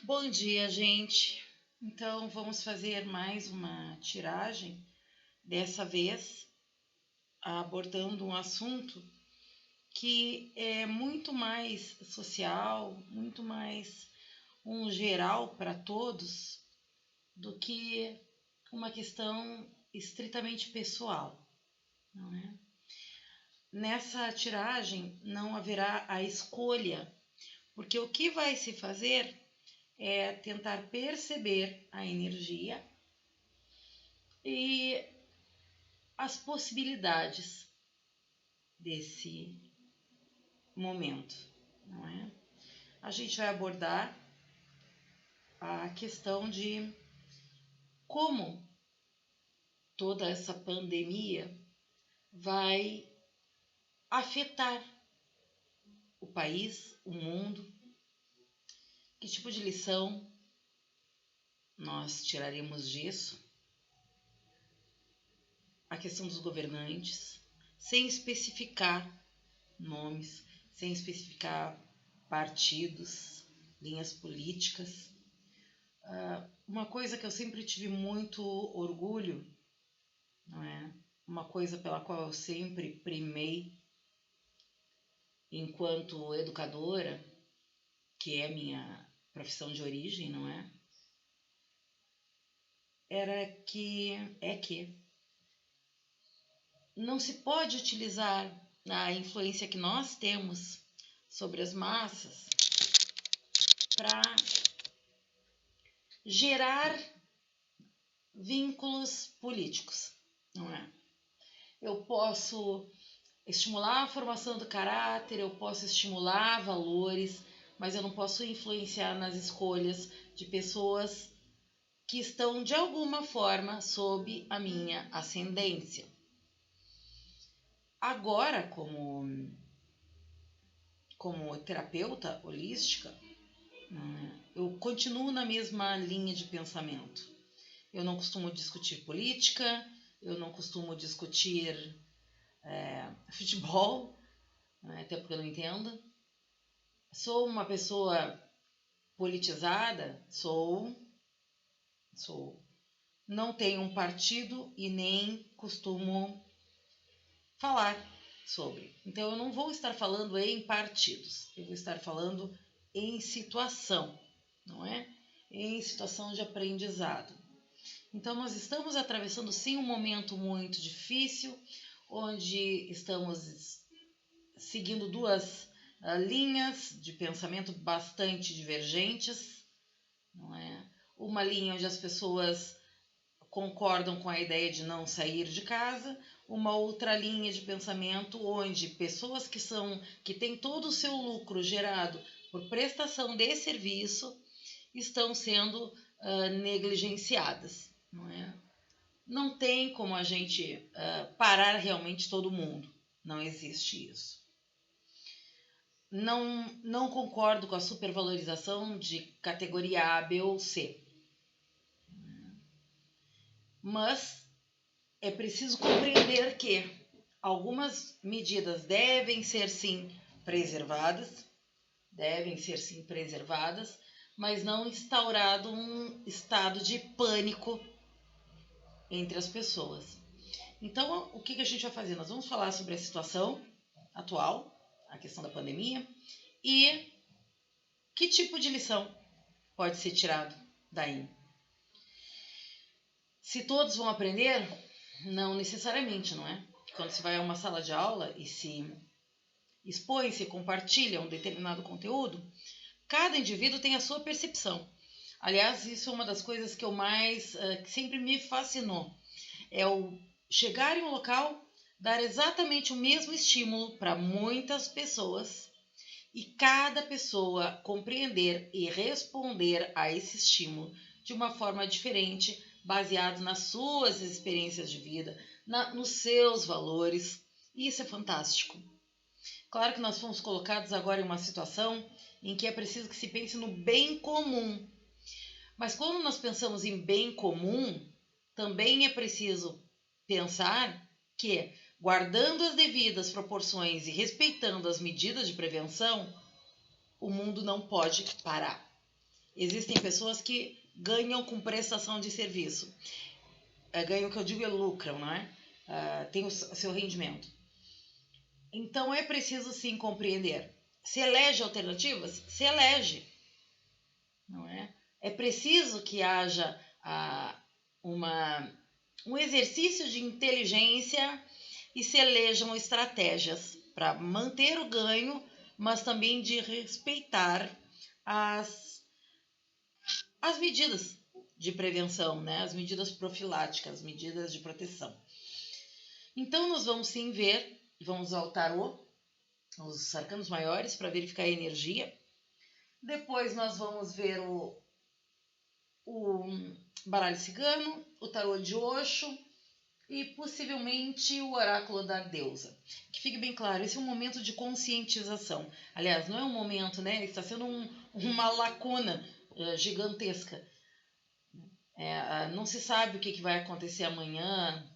Bom dia, gente. Então, vamos fazer mais uma tiragem, dessa vez abordando um assunto que é muito mais social, muito mais um geral para todos do que uma questão estritamente pessoal, não é? Nessa tiragem não haverá a escolha, porque o que vai se fazer é tentar perceber a energia e as possibilidades desse momento, não é? A gente vai abordar a questão de como toda essa pandemia vai afetar o país, o mundo, que tipo de lição nós tiraremos disso, a questão dos governantes, sem especificar nomes, sem especificar partidos, linhas políticas. Uma coisa que eu sempre tive muito orgulho, não é? Uma coisa pela qual eu sempre primei enquanto educadora, que é minha profissão de origem, não é? É que não se pode utilizar a influência que nós temos sobre as massas para gerar vínculos políticos, não é? Eu posso estimular a formação do caráter, eu posso estimular valores, mas eu não posso influenciar nas escolhas de pessoas que estão de alguma forma sob a minha ascendência. Agora, como terapeuta holística, eu continuo na mesma linha de pensamento. Eu não costumo discutir política, eu não costumo discutir futebol, até porque eu não entendo. Sou uma pessoa politizada? Sou. Não tenho um partido e nem costumo falar sobre. Então, eu não vou estar falando em partidos, eu vou estar falando em situação, não é? Em situação de aprendizado. Então, nós estamos atravessando, sim, um momento muito difícil, onde estamos seguindo duas linhas de pensamento bastante divergentes, não é? Uma linha onde as pessoas concordam com a ideia de não sair de casa, uma outra linha de pensamento onde pessoas que têm todo o seu lucro gerado por prestação de serviço estão sendo negligenciadas, não é? Não tem como a gente parar realmente todo mundo, não existe isso. Não concordo com a supervalorização de categoria A, B ou C. Mas é preciso compreender que algumas medidas devem ser sim preservadas, mas não instaurado um estado de pânico entre as pessoas. Então, o que a gente vai fazer? Nós vamos falar sobre a situação atual, a questão da pandemia, e que tipo de lição pode ser tirado daí. Se todos vão aprender, não necessariamente, não é? Quando se vai a uma sala de aula e se expõe, se compartilha um determinado conteúdo, cada indivíduo tem a sua percepção. Aliás, isso é uma das coisas que que sempre me fascinou. É o chegar em um local, dar exatamente o mesmo estímulo para muitas pessoas e cada pessoa compreender e responder a esse estímulo de uma forma diferente, baseado nas suas experiências de vida, nos seus valores. E isso é fantástico. Claro que nós fomos colocados agora em uma situação em que é preciso que se pense no bem comum. Mas quando nós pensamos em bem comum, também é preciso pensar que, guardando as devidas proporções e respeitando as medidas de prevenção, o mundo não pode parar. Existem pessoas que ganham com prestação de serviço. Ganham, o que eu digo, é lucram, não é? Tem o seu rendimento. Então, é preciso, sim, compreender. Se elege alternativas? Se elege. Não é? É preciso que haja um exercício de inteligência e se elejam estratégias para manter o ganho, mas também de respeitar as medidas de prevenção, né? As medidas profiláticas, as medidas de proteção. Então, nós vamos sim ver, vamos ao tarô, os arcanos maiores, para verificar a energia. Depois nós vamos ver o baralho cigano, o tarô de Osho e possivelmente o oráculo da deusa. Que fique bem claro, esse é um momento de conscientização. Aliás, não é um momento, né? Está sendo uma lacuna gigantesca. Não se sabe o que vai acontecer amanhã,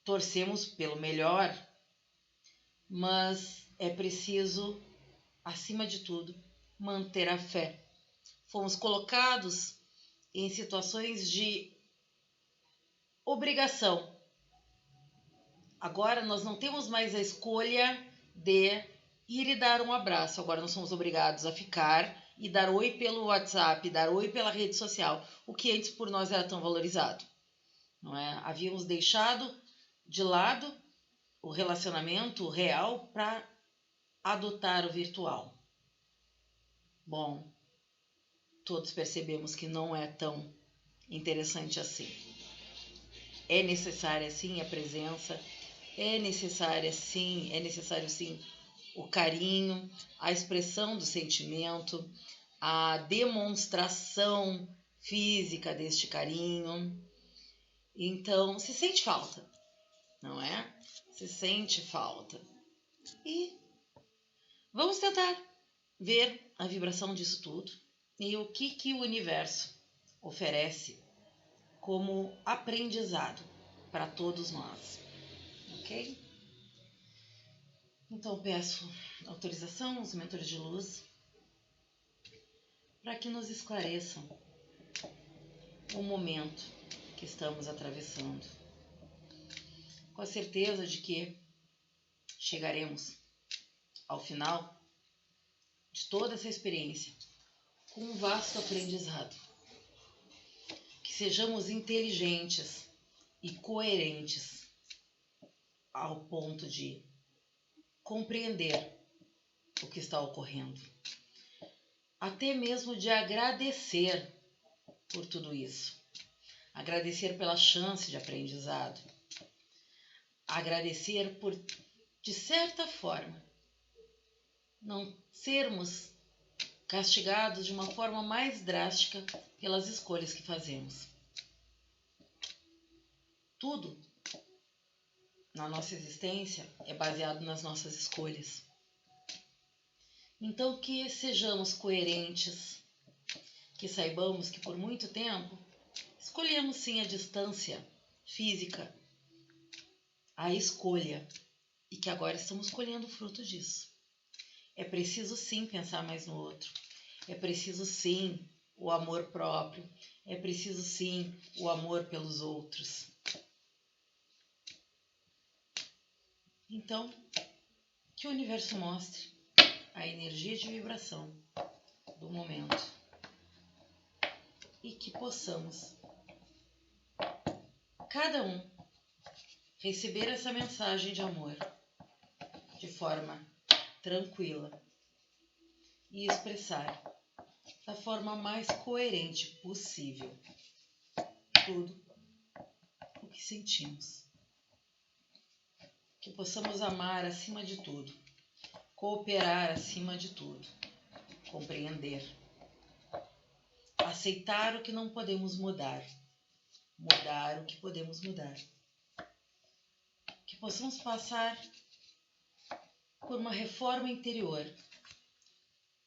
torcemos pelo melhor, mas é preciso, acima de tudo, manter a fé. Fomos colocados em situações de obrigação. Agora nós não temos mais a escolha de ir e dar um abraço. Agora nós somos obrigados a ficar e dar oi pelo WhatsApp, dar oi pela rede social, o que antes por nós era tão valorizado. Não é? Havíamos deixado de lado o relacionamento real para adotar o virtual. Bom, todos percebemos que não é tão interessante assim. É necessária sim a presença, é necessário sim o carinho, a expressão do sentimento, a demonstração física deste carinho. Então, se sente falta, não é? Se sente falta. E vamos tentar ver a vibração disso tudo e o que o universo oferece como aprendizado para todos nós, ok? Então peço autorização aos mentores de luz para que nos esclareçam o momento que estamos atravessando, com a certeza de que chegaremos ao final de toda essa experiência com um vasto aprendizado. Que sejamos inteligentes e coerentes ao ponto de compreender o que está ocorrendo, até mesmo de agradecer por tudo isso, agradecer pela chance de aprendizado, agradecer por, de certa forma, não sermos castigados de uma forma mais drástica pelas escolhas que fazemos. Tudo na nossa existência é baseado nas nossas escolhas. Então, que sejamos coerentes, que saibamos que por muito tempo escolhemos sim a distância física, a escolha, e que agora estamos colhendo o fruto disso. É preciso sim pensar mais no outro, é preciso sim o amor próprio, é preciso sim o amor pelos outros. Então, que o universo mostre a energia de vibração do momento e que possamos, cada um, receber essa mensagem de amor de forma tranquila e expressar da forma mais coerente possível tudo o que sentimos. Que possamos amar acima de tudo, cooperar acima de tudo, compreender, aceitar o que não podemos mudar, mudar o que podemos mudar. Que possamos passar por uma reforma interior,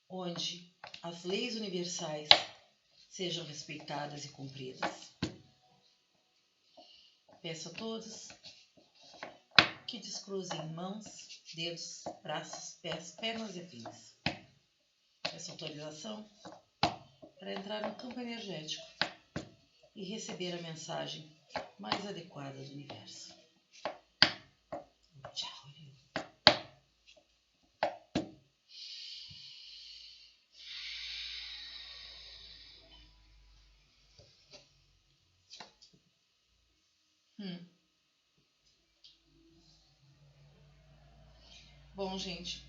onde as leis universais sejam respeitadas e cumpridas. Peço a todos que descruzem mãos, dedos, braços, pés, pernas e afins. Peço autorização para entrar no campo energético e receber a mensagem mais adequada do universo. Tchau. Bom, gente,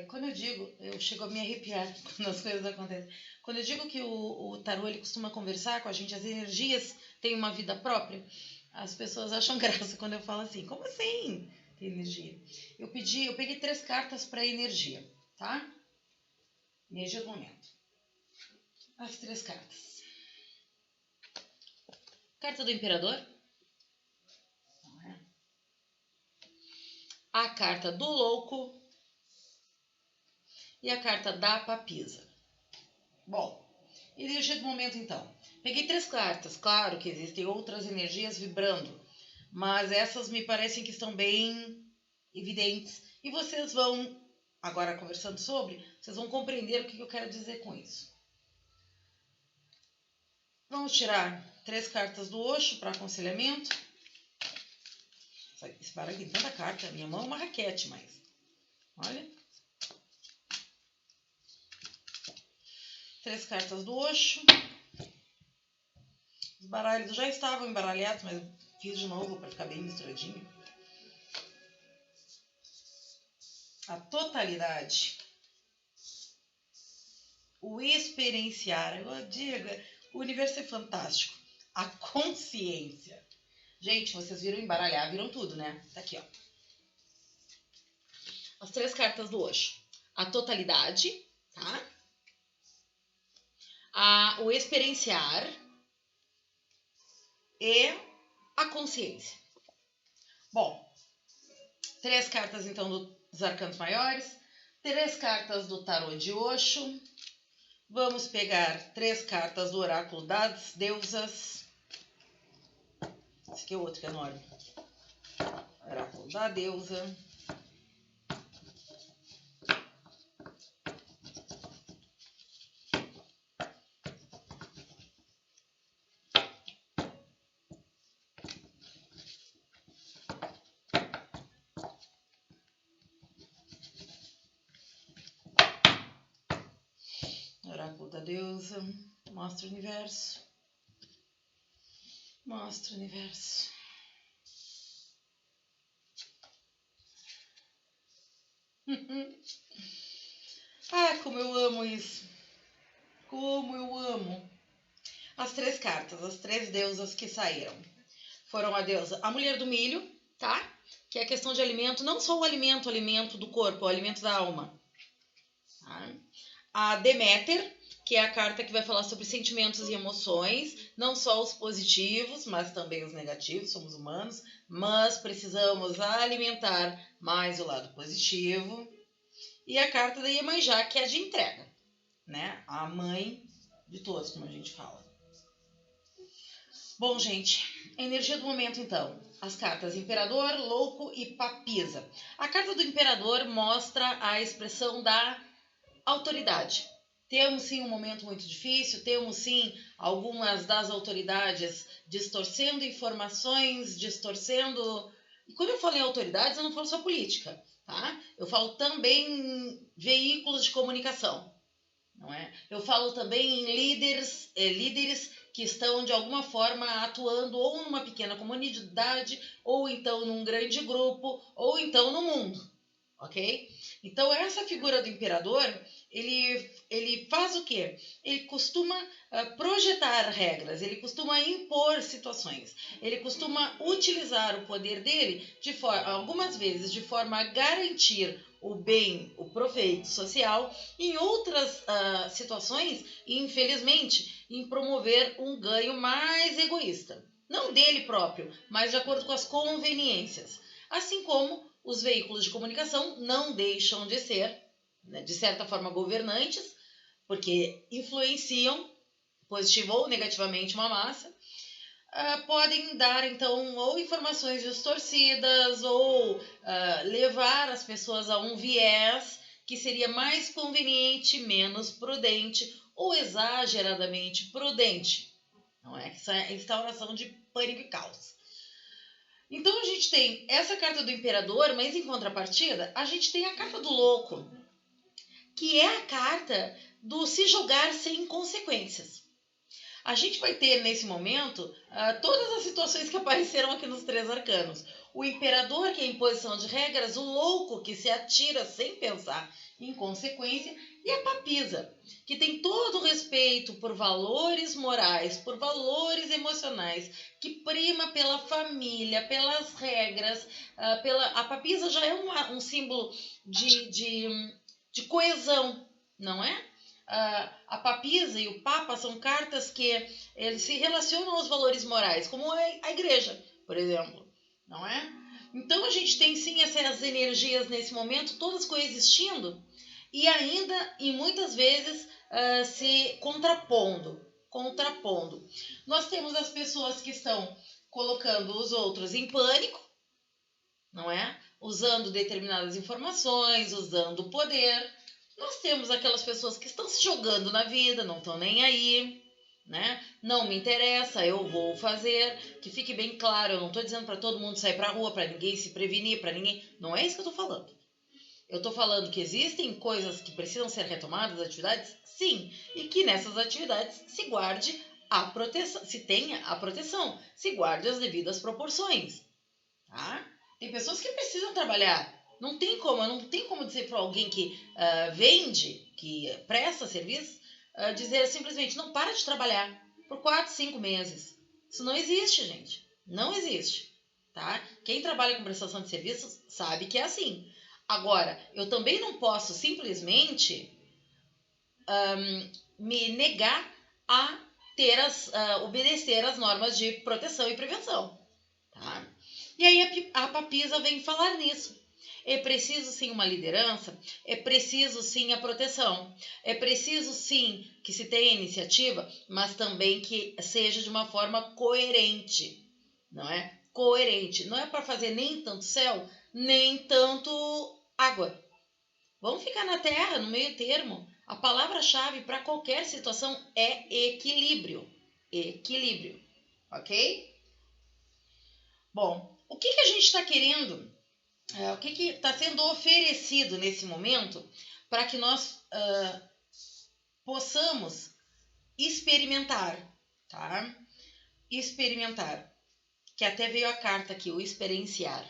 quando eu digo, eu chego a me arrepiar quando as coisas acontecem. Quando eu digo que o tarô ele costuma conversar com a gente, as energias têm uma vida própria, as pessoas acham graça quando eu falo assim, como assim tem energia? Eu peguei 3 cartas para energia, tá? Energia do momento. As 3 cartas. Carta do Imperador. A carta do Louco. E a carta da Papisa. Bom, energia do momento então. Peguei 3 cartas, claro que existem outras energias vibrando, mas essas me parecem que estão bem evidentes. E vocês vão, agora conversando sobre, vocês vão compreender o que eu quero dizer com isso. Vamos tirar 3 cartas do Osho para aconselhamento. Esse baralho tem tanta carta, minha mão é uma raquete, mas olha. 3 cartas do Osho. Os baralhos já estavam embaralhados, mas fiz de novo para ficar bem misturadinho. A totalidade. O experienciar. Eu digo, o universo é fantástico. A consciência. Gente, vocês viram embaralhar, viram tudo, né? Tá aqui, ó. As 3 cartas do Osho. A totalidade, tá? O experienciar e a consciência. Bom, 3 cartas então dos arcanos maiores, 3 cartas do tarô de Osho. Vamos pegar 3 cartas do oráculo das deusas. Esse aqui é o outro que é enorme. Oráculo da deusa. Oráculo da deusa. Mostra o universo. Mostra o universo. Ah, como eu amo isso. Como eu amo. As 3 cartas, as 3 deusas que saíram. Foram a deusa, a mulher do milho, tá? Que é a questão de alimento, não só o alimento do corpo, o alimento da alma. Tá? A Deméter, que é a carta que vai falar sobre sentimentos e emoções, não só os positivos, mas também os negativos, somos humanos, mas precisamos alimentar mais o lado positivo. E a carta da Iemanjá, que é a de entrega, né? A mãe de todos, como a gente fala. Bom, gente, a energia do momento então. As cartas Imperador, Louco e Papisa. A carta do Imperador mostra a expressão da autoridade. Temos sim um momento muito difícil, temos sim algumas das autoridades distorcendo informações, distorcendo... E quando eu falo em autoridades, eu não falo só política, tá? Eu falo também em veículos de comunicação, não é? Eu falo também em líderes que estão de alguma forma atuando ou numa pequena comunidade, ou então num grande grupo, ou então no mundo, ok? Então essa figura do imperador, ele faz o quê? Ele costuma projetar regras, ele costuma impor situações, ele costuma utilizar o poder dele algumas vezes de forma a garantir o bem, o proveito social, em outras situações, infelizmente, em promover um ganho mais egoísta. Não dele próprio, mas de acordo com as conveniências. Assim como os veículos de comunicação não deixam de ser, né, de certa forma, governantes, porque influenciam, positivo ou negativamente, uma massa, podem dar, então, ou informações distorcidas ou levar as pessoas a um viés que seria mais conveniente, menos prudente ou exageradamente prudente. Não é? Essa é a instauração de pânico e caos. Então a gente tem essa carta do imperador, mas em contrapartida, a gente tem a carta do louco, que é a carta do se jogar sem consequências. A gente vai ter nesse momento todas as situações que apareceram aqui nos 3 arcanos. O imperador, que é a imposição de regras, o louco, que se atira sem pensar em consequência, e a papisa, que tem todo o respeito por valores morais, por valores emocionais, que prima pela família, pelas regras. A papisa já é um símbolo de coesão, não é? A papisa e o papa são cartas que eles se relacionam aos valores morais, como a igreja, por exemplo, não é? Então a gente tem sim essas energias nesse momento, todas coexistindo e ainda, e muitas vezes, se contrapondo. Nós temos as pessoas que estão colocando os outros em pânico, não é? Usando determinadas informações, usando o poder. Nós temos aquelas pessoas que estão se jogando na vida, não estão nem aí, né? Não me interessa, eu vou fazer. Que fique bem claro, eu não estou dizendo para todo mundo sair para a rua, para ninguém se prevenir, para ninguém... Não é isso que eu estou falando. Eu estou falando que existem coisas que precisam ser retomadas, atividades, sim, e que nessas atividades se guarde a proteção, se tenha a proteção, se guarde as devidas proporções, tá? Tem pessoas que precisam trabalhar. Não tem como dizer para alguém que vende, que presta serviço, dizer simplesmente, não, para de trabalhar por 4, 5 meses. Isso não existe, gente. Não existe. Tá? Quem trabalha com prestação de serviços sabe que é assim. Agora, eu também não posso simplesmente me negar a obedecer às normas de proteção e prevenção. Tá? E aí a papisa vem falar nisso. É preciso sim uma liderança, é preciso sim a proteção, é preciso sim que se tenha iniciativa, mas também que seja de uma forma coerente, não é? Coerente, não é para fazer nem tanto céu, nem tanto água. Vamos ficar na terra, no meio termo. A palavra-chave para qualquer situação é equilíbrio. Equilíbrio, ok? Bom, o que a gente está querendo, o que está sendo oferecido nesse momento para que nós possamos experimentar, tá? Experimentar, que até veio a carta aqui, o experienciar.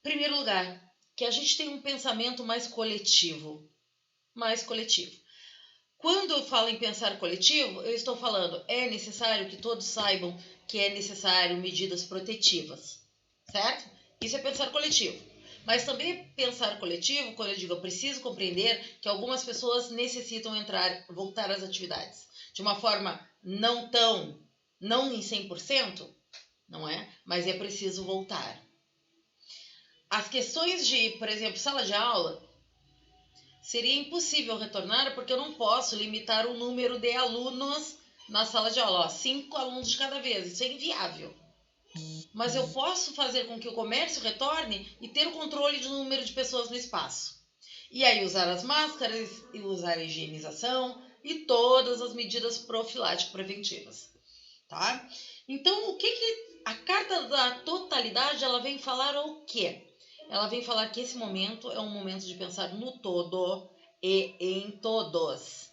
Em primeiro lugar, que a gente tem um pensamento mais coletivo. Quando eu falo em pensar coletivo, eu estou falando, é necessário que todos saibam que é necessário medidas protetivas, certo? Isso é pensar coletivo. Mas também é pensar coletivo quando eu digo, eu preciso compreender que algumas pessoas necessitam voltar às atividades. De uma forma não em 100%, não é? Mas é preciso voltar. As questões de, por exemplo, sala de aula, seria impossível retornar porque eu não posso limitar o número de alunos na sala de aula. 5 alunos de cada vez, isso é inviável. Mas eu posso fazer com que o comércio retorne e ter o controle do número de pessoas no espaço. E aí usar as máscaras, e usar a higienização e todas as medidas profiláticas preventivas. Tá? Então, a carta da totalidade, ela vem falar o quê? Ela vem falar que esse momento é um momento de pensar no todo e em todos.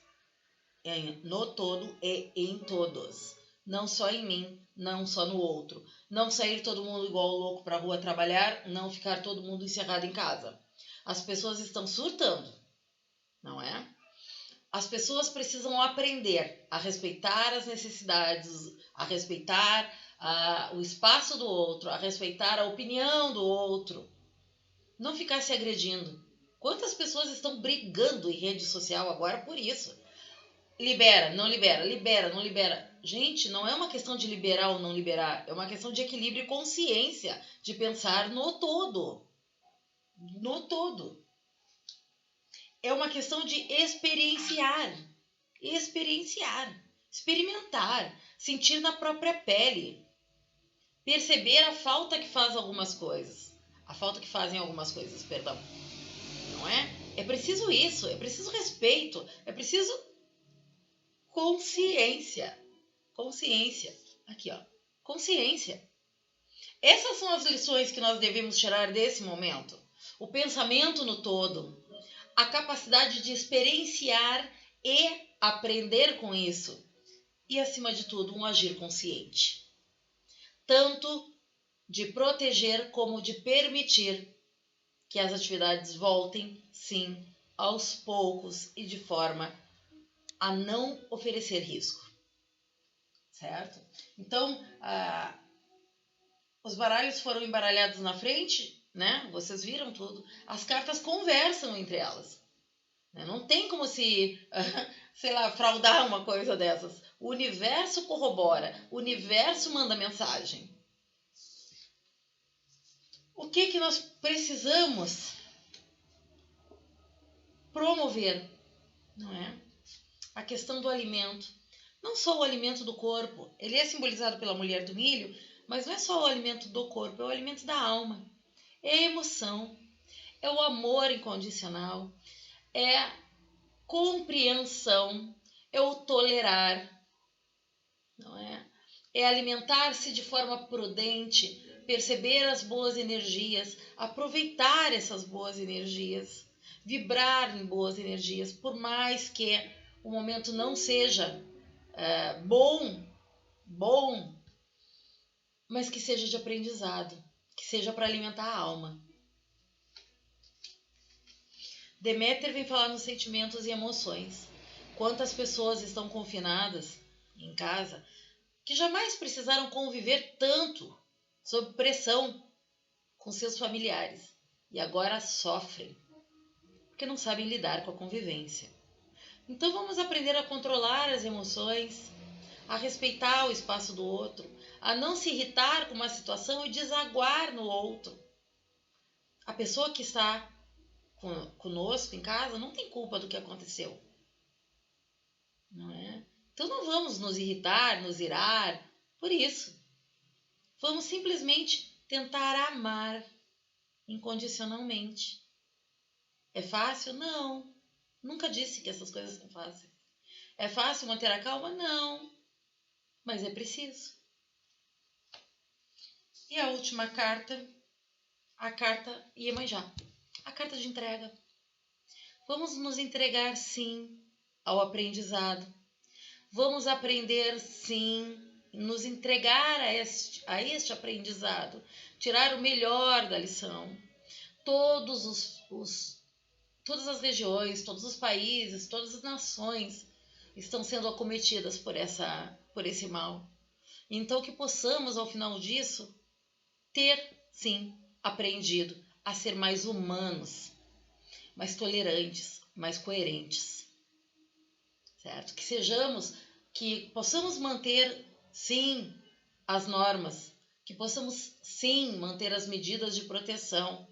No todo e em todos. Não só em mim, não só no outro. Não sair todo mundo igual louco para a rua trabalhar, não ficar todo mundo encerrado em casa. As pessoas estão surtando, não é? As pessoas precisam aprender a respeitar as necessidades, a respeitar o espaço do outro, a respeitar a opinião do outro. Não ficar se agredindo. Quantas pessoas estão brigando em rede social agora por isso? Libera, não libera, libera, não libera. Gente, não é uma questão de liberar ou não liberar, é uma questão de equilíbrio e consciência, de pensar no todo. No todo. É uma questão de experienciar, experimentar, sentir na própria pele, perceber a falta que fazem algumas coisas, perdão. preciso isso, é preciso respeito, é preciso consciência. Consciência. Aqui, ó. Consciência. Essas são as lições que nós devemos tirar desse momento. O pensamento no todo, a capacidade de experienciar e aprender com isso. E, acima de tudo, um agir consciente. Tanto de proteger como de permitir que as atividades voltem, sim, aos poucos e de forma a não oferecer risco. Certo? Então, os baralhos foram embaralhados na frente, né? Vocês viram tudo. As cartas conversam entre elas. Não tem como se, sei lá, fraudar uma coisa dessas. O universo corrobora, o universo manda mensagem. O que nós precisamos promover, não é? A questão do alimento. Não só o alimento do corpo, ele é simbolizado pela mulher do milho, mas não é só o alimento do corpo, é o alimento da alma. É a emoção, é o amor incondicional, é a compreensão, é o tolerar, não é? É alimentar-se de forma prudente, perceber as boas energias, aproveitar essas boas energias, vibrar em boas energias, por mais que o momento não seja bom, mas que seja de aprendizado, que seja para alimentar a alma. Deméter vem falar nos sentimentos e emoções. Quantas pessoas estão confinadas em casa que jamais precisaram conviver tanto sob pressão com seus familiares e agora sofrem porque não sabem lidar com a convivência. Então vamos aprender a controlar as emoções, a respeitar o espaço do outro, a não se irritar com uma situação e desaguar no outro. A pessoa que está conosco em casa não tem culpa do que aconteceu, não é? Então não vamos nos irritar, nos irar por isso. Vamos simplesmente tentar amar incondicionalmente. É fácil? Não. Nunca disse que essas coisas são fáceis. É fácil manter a calma? Não. Mas é preciso. E a última carta, a carta Iemanjá, a carta de entrega. Vamos nos entregar, sim, ao aprendizado. Vamos aprender, sim, nos entregar a este aprendizado, tirar o melhor da lição. Todas as regiões, todos os países, todas as nações estão sendo acometidas por esse mal. Então que possamos, ao final disso, ter, sim, aprendido a ser mais humanos, mais tolerantes, mais coerentes. Certo? Que possamos manter, sim, as normas, que possamos, sim, manter as medidas de proteção,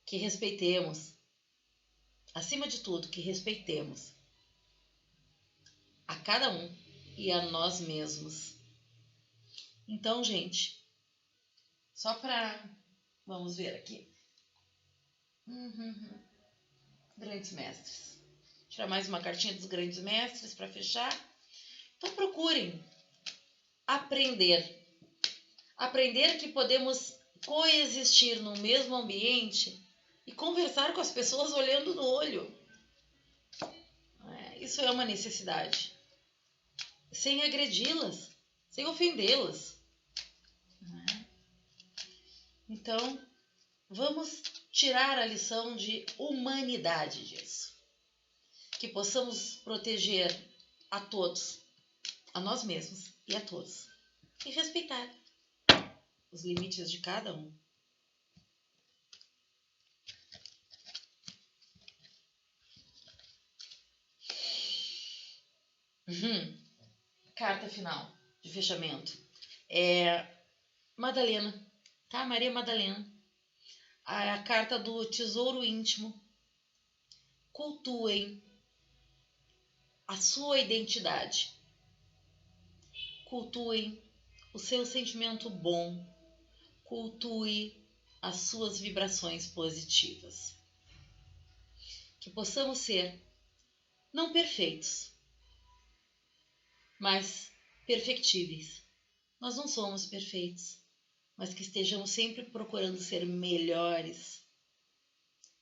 que respeitemos, acima de tudo, que respeitemos a cada um e a nós mesmos. Então, gente, vamos ver aqui. Grandes mestres. Tirar mais uma cartinha dos grandes mestres para fechar. Então procurem aprender. Aprender que podemos coexistir no mesmo ambiente e conversar com as pessoas olhando no olho. Isso é uma necessidade. Sem agredi-las, sem ofendê-las. Então, vamos tirar a lição de humanidade disso. Que possamos proteger a todos, a nós mesmos e a todos. E respeitar os limites de cada um. Carta final de fechamento. Madalena, tá? Maria Madalena. A carta do tesouro íntimo. Cultuem a sua identidade. Cultuem o seu sentimento bom. Cultue as suas vibrações positivas. que possamos ser não perfeitos, mas perfectíveis. Nós não somos perfeitos, mas que estejamos sempre procurando ser melhores.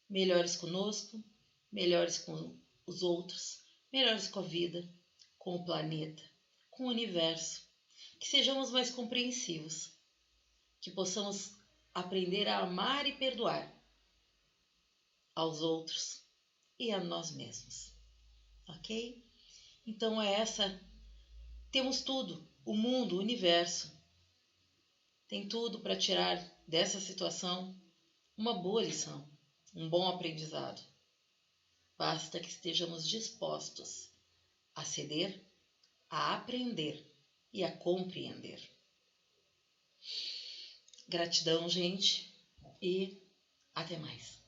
Melhores conosco, melhores com os outros, melhores com a vida, com o planeta, com o universo. Que sejamos mais compreensivos, que possamos aprender a amar e perdoar aos outros e a nós mesmos, ok? Então é essa, temos tudo, o mundo, o universo, tem tudo para tirar dessa situação uma boa lição, um bom aprendizado. Basta que estejamos dispostos a ceder, a aprender e a compreender. Gratidão, gente, e até mais.